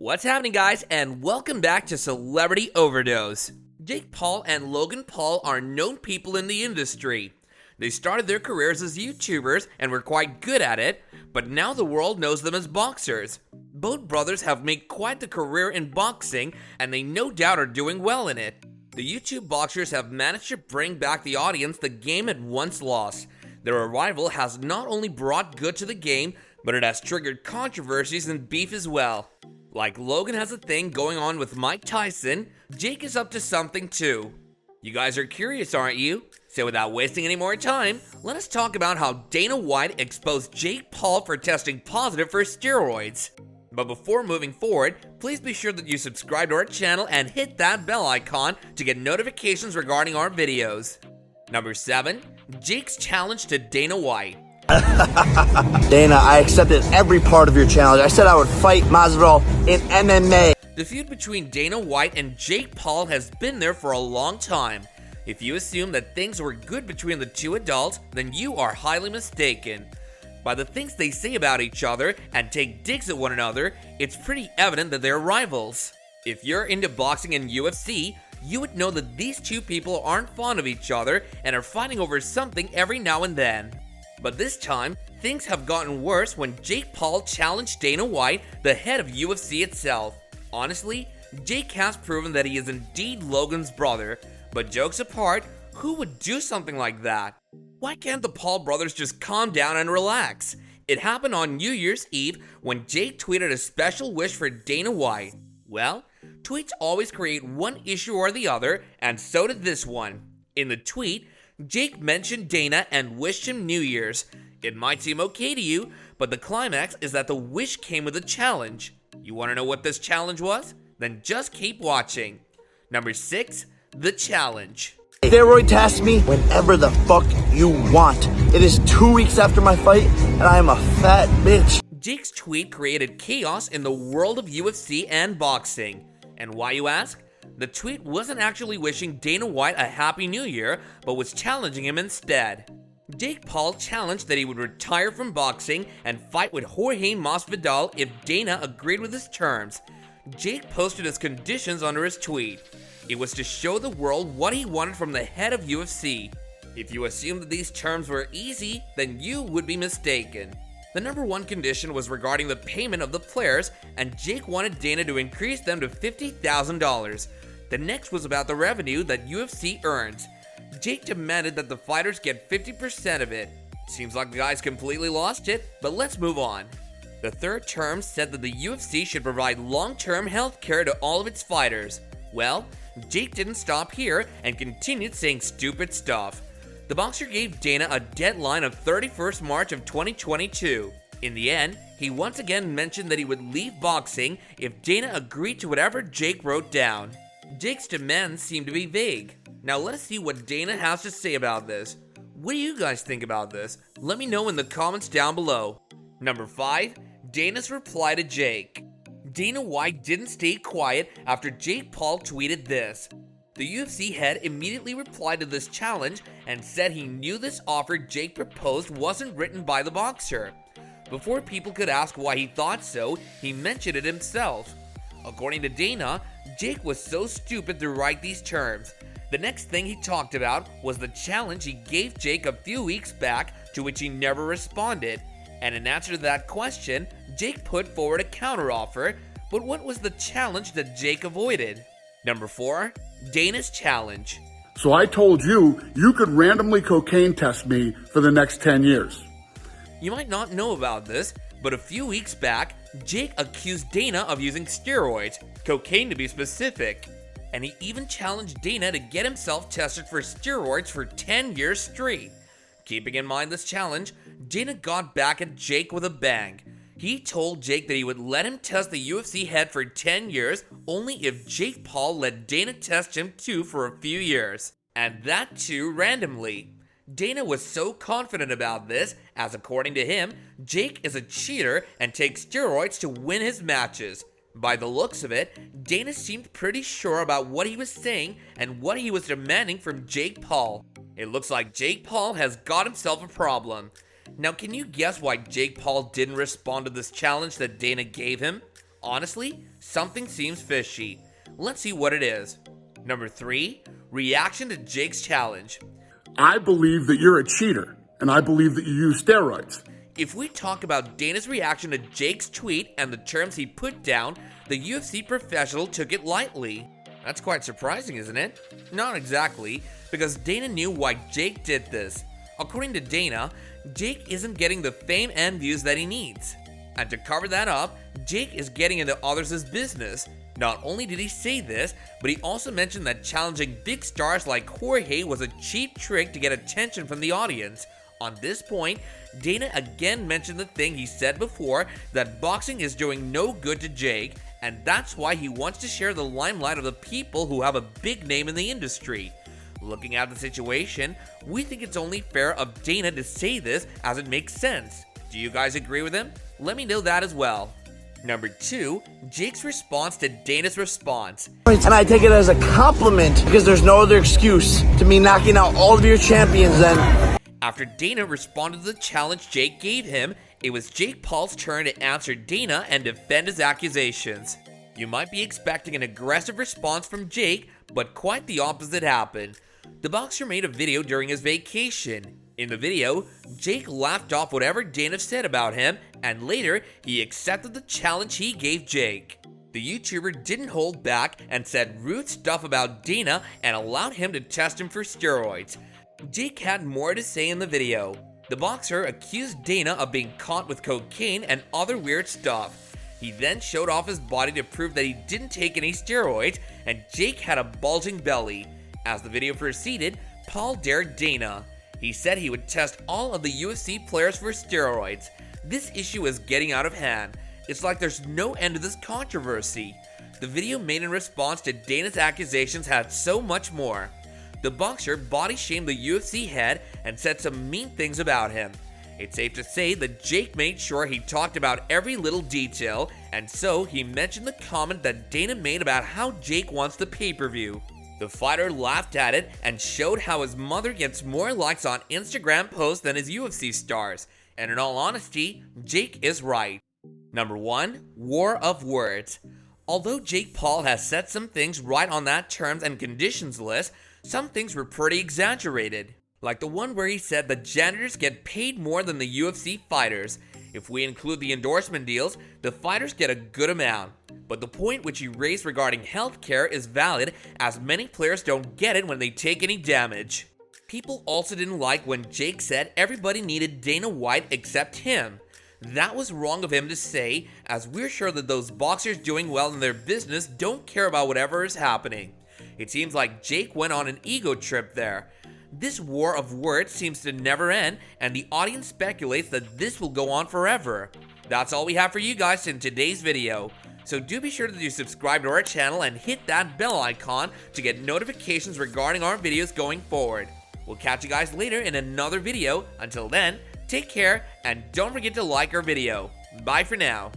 What's happening, guys, and welcome back to Celebrity Overdose. Jake Paul and Logan Paul are known people in the industry. They started their careers as YouTubers and were quite good at it, but now the world knows them as boxers. Both brothers have made quite the career in boxing, and they no doubt are doing well in it. The YouTube boxers have managed to bring back the audience the game had once lost. Their arrival has not only brought good to the game, but it has triggered controversies and beef as well. Like Logan has a thing going on with Mike Tyson, Jake is up to something too. You guys are curious, aren't you? So without wasting any more time, let us talk about how Dana White exposed Jake Paul for testing positive for steroids. But before moving forward, please be sure that you subscribe to our channel and hit that bell icon to get notifications regarding our videos. Number 7. Jake's challenge to Dana White. Dana, I accepted every part of your challenge. I said I would fight Masvidal in MMA. The feud between Dana White and Jake Paul has been there for a long time. If you assume that things were good between the two adults, then you are highly mistaken. By the things they say about each other and take digs at one another, it's pretty evident that they're rivals. If you're into boxing and UFC, you would know that these two people aren't fond of each other and are fighting over something every now and then. But this time, things have gotten worse when Jake Paul challenged Dana White, the head of UFC itself. Honestly, Jake has proven that he is indeed Logan's brother, but jokes apart, who would do something like that? Why can't the Paul brothers just calm down and relax? It happened on New Year's Eve when Jake tweeted a special wish for Dana White. Well, tweets always create one issue or the other, and so did this one. In the tweet, Jake mentioned Dana and wished him New Year's. It might seem okay to you, but the climax is that the wish came with a challenge. You want to know what this challenge was? Then just keep watching. Number 6, the challenge. Steroid test me whenever the fuck you want. It is 2 weeks after my fight, and I am a fat bitch. Jake's tweet created chaos in the world of UFC and boxing. And why, you ask? The tweet wasn't actually wishing Dana White a Happy New Year, but was challenging him instead. Jake Paul challenged that he would retire from boxing and fight with Jorge Masvidal if Dana agreed with his terms. Jake posted his conditions under his tweet. It was to show the world what he wanted from the head of UFC. If you assume that these terms were easy, then you would be mistaken. The number one condition was regarding the payment of the players, and Jake wanted Dana to increase them to $50,000. The next was about the revenue that UFC earns. Jake demanded that the fighters get 50% of it. Seems like the guys completely lost it, but let's move on. The third term said that the UFC should provide long-term health care to all of its fighters. Well, Jake didn't stop here and continued saying stupid stuff. The boxer gave Dana a deadline of 31st March of 2022. In the end, he once again mentioned that he would leave boxing if Dana agreed to whatever Jake wrote down. Jake's demands seem to be vague. Now let's see what Dana has to say about this. What do you guys think about this? Let me know in the comments down below. Number 5, Dana's reply to Jake. Dana White didn't stay quiet after Jake Paul tweeted this. The UFC head immediately replied to this challenge and said he knew this offer Jake proposed wasn't written by the boxer. Before people could ask why he thought so, he mentioned it himself. According to Dana, Jake was so stupid to write these terms. The next thing he talked about was the challenge he gave Jake a few weeks back, to which he never responded. And in answer to that question, Jake put forward a counteroffer, but what was the challenge that Jake avoided? Number 4, Dana's challenge. So I told you could randomly cocaine test me for the next 10 years. You might not know about this, but a few weeks back, Jake accused Dana of using steroids, cocaine to be specific. And he even challenged Dana to get himself tested for steroids for 10 years straight. Keeping in mind this challenge, Dana got back at Jake with a bang. He told Jake that he would let him test the UFC head for 10 years only if Jake Paul let Dana test him too for a few years. And that too randomly. Dana was so confident about this, as according to him, Jake is a cheater and takes steroids to win his matches. By the looks of it, Dana seemed pretty sure about what he was saying and what he was demanding from Jake Paul. It looks like Jake Paul has got himself a problem. Now, can you guess why Jake Paul didn't respond to this challenge that Dana gave him? Honestly, something seems fishy. Let's see what it is. Number 3, reaction to Jake's challenge. I believe that you're a cheater, and I believe that you use steroids. If we talk about Dana's reaction to Jake's tweet and the terms he put down, the UFC professional took it lightly. That's quite surprising, isn't it? Not exactly, because Dana knew why Jake did this. According to Dana, Jake isn't getting the fame and views that he needs. And to cover that up, Jake is getting into others' business. Not only did he say this, but he also mentioned that challenging big stars like Jorge was a cheap trick to get attention from the audience. On this point, Dana again mentioned the thing he said before, that boxing is doing no good to Jake, and that's why he wants to share the limelight of the people who have a big name in the industry. Looking at the situation, we think it's only fair of Dana to say this, as it makes sense. Do you guys agree with him? Let me know that as well. Number 2, Jake's response to Dana's response. And I take it as a compliment because there's no other excuse to me knocking out all of your champions then. After Dana responded to the challenge Jake gave him, it was Jake Paul's turn to answer Dana and defend his accusations. You might be expecting an aggressive response from Jake, but quite the opposite happened. The boxer made a video during his vacation. In the video, Jake laughed off whatever Dana said about him, and later he accepted the challenge he gave Jake. The YouTuber didn't hold back and said rude stuff about Dana and allowed him to test him for steroids. Jake had more to say in the video. The boxer accused Dana of being caught with cocaine and other weird stuff. He then showed off his body to prove that he didn't take any steroids, and Jake had a bulging belly. As the video proceeded, Paul dared Dana. He said he would test all of the UFC players for steroids. This issue is getting out of hand. It's like there's no end to this controversy. The video made in response to Dana's accusations had so much more. The boxer body shamed the UFC head and said some mean things about him. It's safe to say that Jake made sure he talked about every little detail, and so he mentioned the comment that Dana made about how Jake wants the pay-per-view. The fighter laughed at it and showed how his mother gets more likes on Instagram posts than his UFC stars. And in all honesty, Jake is right. Number 1, War of Words. Although Jake Paul has set some things right on that terms and conditions list, some things were pretty exaggerated. Like the one where he said that janitors get paid more than the UFC fighters. If we include the endorsement deals, the fighters get a good amount. But the point which he raised regarding healthcare is valid, as many players don't get it when they take any damage. People also didn't like when Jake said everybody needed Dana White except him. That was wrong of him to say, as we're sure that those boxers doing well in their business don't care about whatever is happening. It seems like Jake went on an ego trip there. This war of words seems to never end, and the audience speculates that this will go on forever. That's all we have for you guys in today's video. So do be sure to subscribe to our channel and hit that bell icon to get notifications regarding our videos going forward. We'll catch you guys later in another video. Until then, take care and don't forget to like our video. Bye for now.